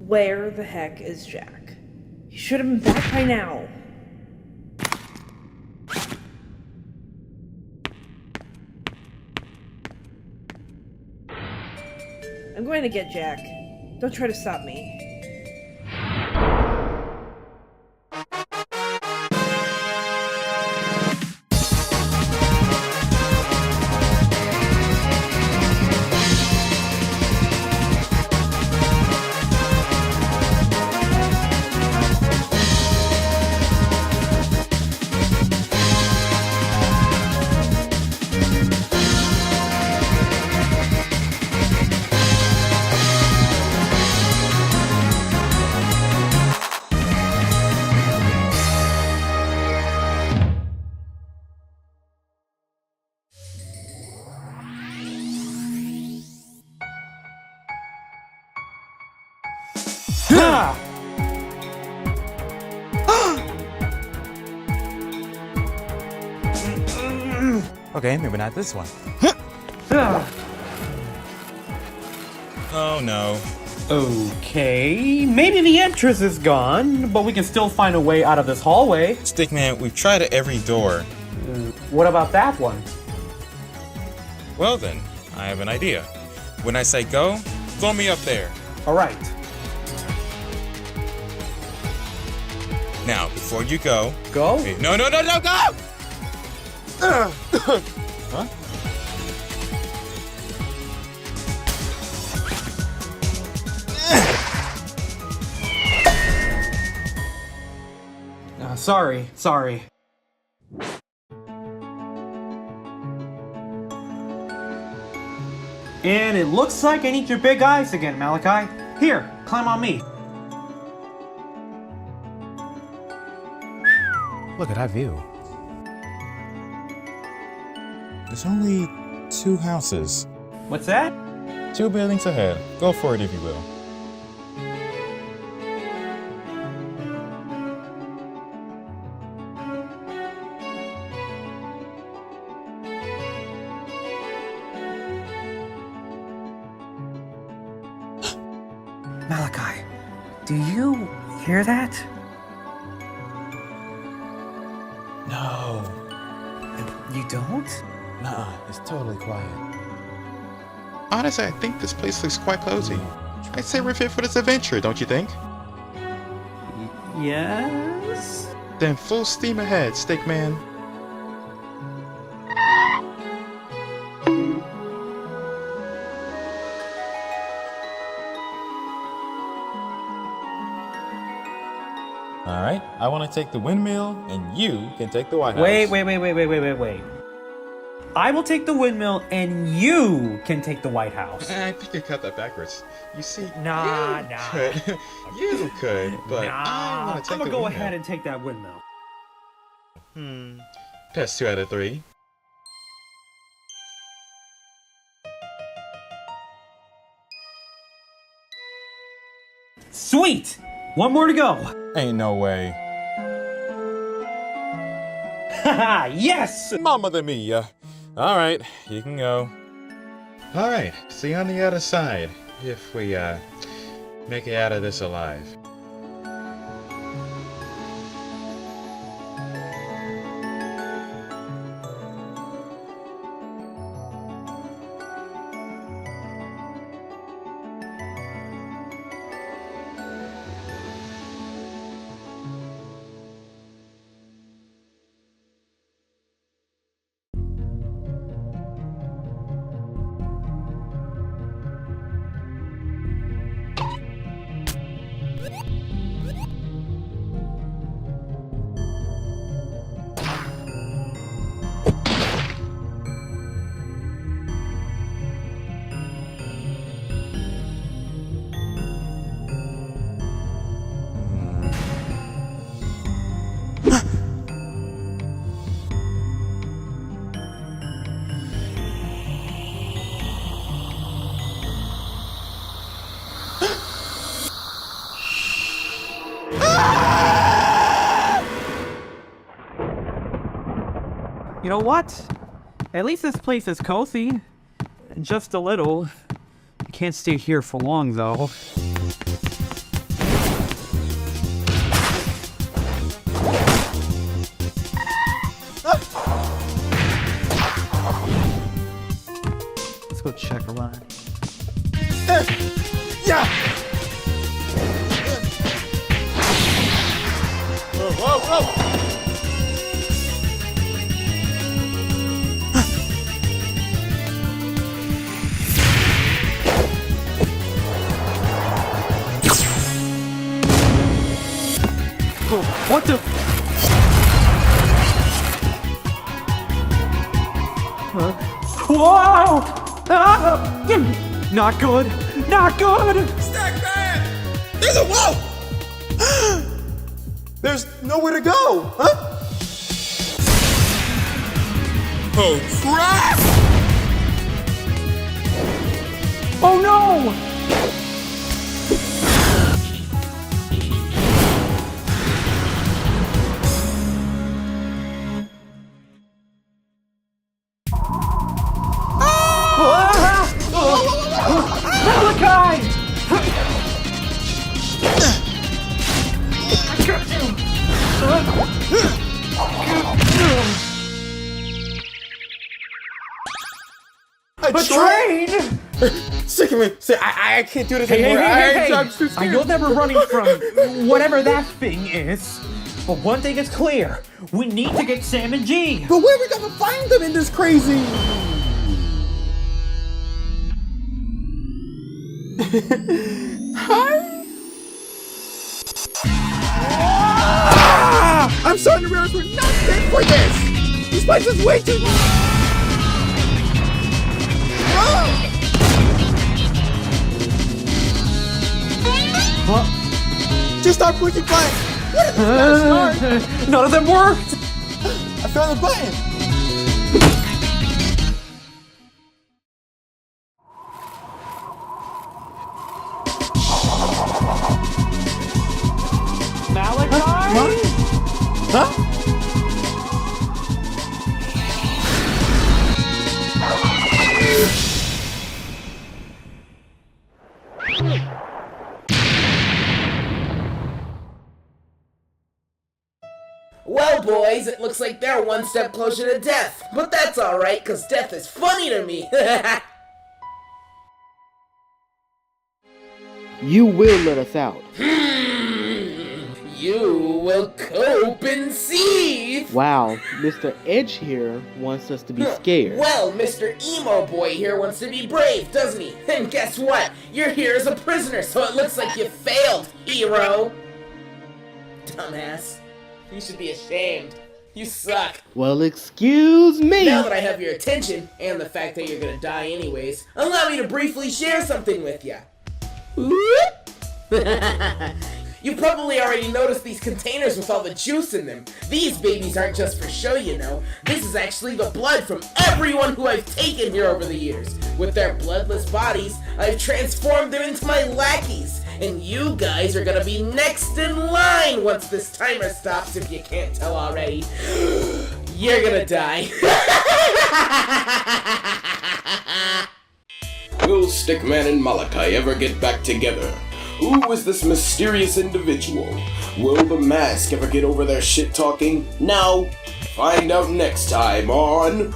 Where the heck is Jack? He should have been back by now. I'm going to get Jack. Don't try to stop me. Okay, maybe not this one. Oh no. Okay, maybe the entrance is gone, but we can still find a way out of this hallway. Stickman, we've tried every door. What about that one? Well then, I have an idea. When I say go, throw me up there. All right. Now, before you go... Go? Wait, no, go! Huh? Sorry. And it looks like I need your big eyes again, Malachi. Here, climb on me. Look at that view. There's only 2 houses. What's that? 2 buildings ahead. Go for it if you will. Malachi, do you hear that? No. You don't? Nuh-uh, it's totally quiet. Honestly, I think this place looks quite cozy. I'd say we're fit for this adventure, don't you think? Yes? Then full steam ahead, Stickman. Alright, I want to take the windmill, and you can take the White House. Wait. I will take the windmill and you can take the White House. I think you got that backwards. You see, Nah. you could, but I want to take I'm the gonna go windmill. ahead and take that windmill. Pass 2 out of 3. Sweet! One more to go. Ain't no way. Haha, yes! Mamma de mia. Alright, you can go. Alright, see you on the other side, if we, make it out of this alive. You know what? At least this place is cozy. Just a little. I can't stay here for long, though. Yeah! Whoa, whoa! What the? Whoa! Ah! Not good! Not good! Stack man! There's a whoa! There's nowhere to go, huh? Oh crap! Oh no! Malachi! A train? Sick of me. Say, I can't do this Hey, anymore. hey! I'm too I scared. know that we're running from whatever that thing is, but one thing is clear. We need to get Sam and G. But where are we gonna find them in this crazy? Hi? Ah! I'm starting to realize we're not fit for this! This place is way too... Ah! Just start pushing buttons! What is this gonna start? None of them worked. I found the button! Malachi? Huh? Well, boys, it looks like they're one step closer to death. But that's alright, because death is funny to me. You will let us out. You will cope and seethe. Wow, Mr. Edge here wants us to be scared. Well, Mr. Emo Boy here wants to be brave, doesn't he? And guess what? You're here as a prisoner, so it looks like you failed, hero. Dumbass. You should be ashamed. You suck. Well, excuse me. Now that I have your attention, and the fact that you're gonna die anyways, allow me to briefly share something with ya. You probably already noticed these containers with all the juice in them. These babies aren't just for show, you know. This is actually the blood from everyone who I've taken here over the years. With their bloodless bodies, I've transformed them into my lackeys. And you guys are gonna be next in line once this timer stops, if you can't tell already. You're gonna die. Will Stickman and Malachi ever get back together? Who is this mysterious individual? Will the mask ever get over their shit talking? Now, find out next time on...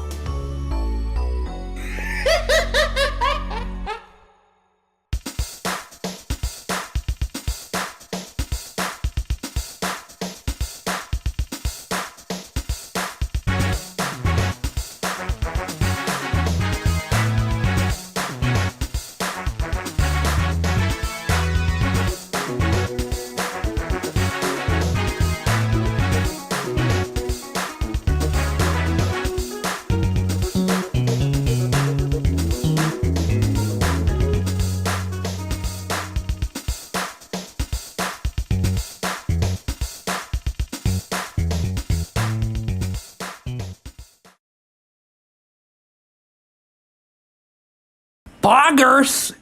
Boggers!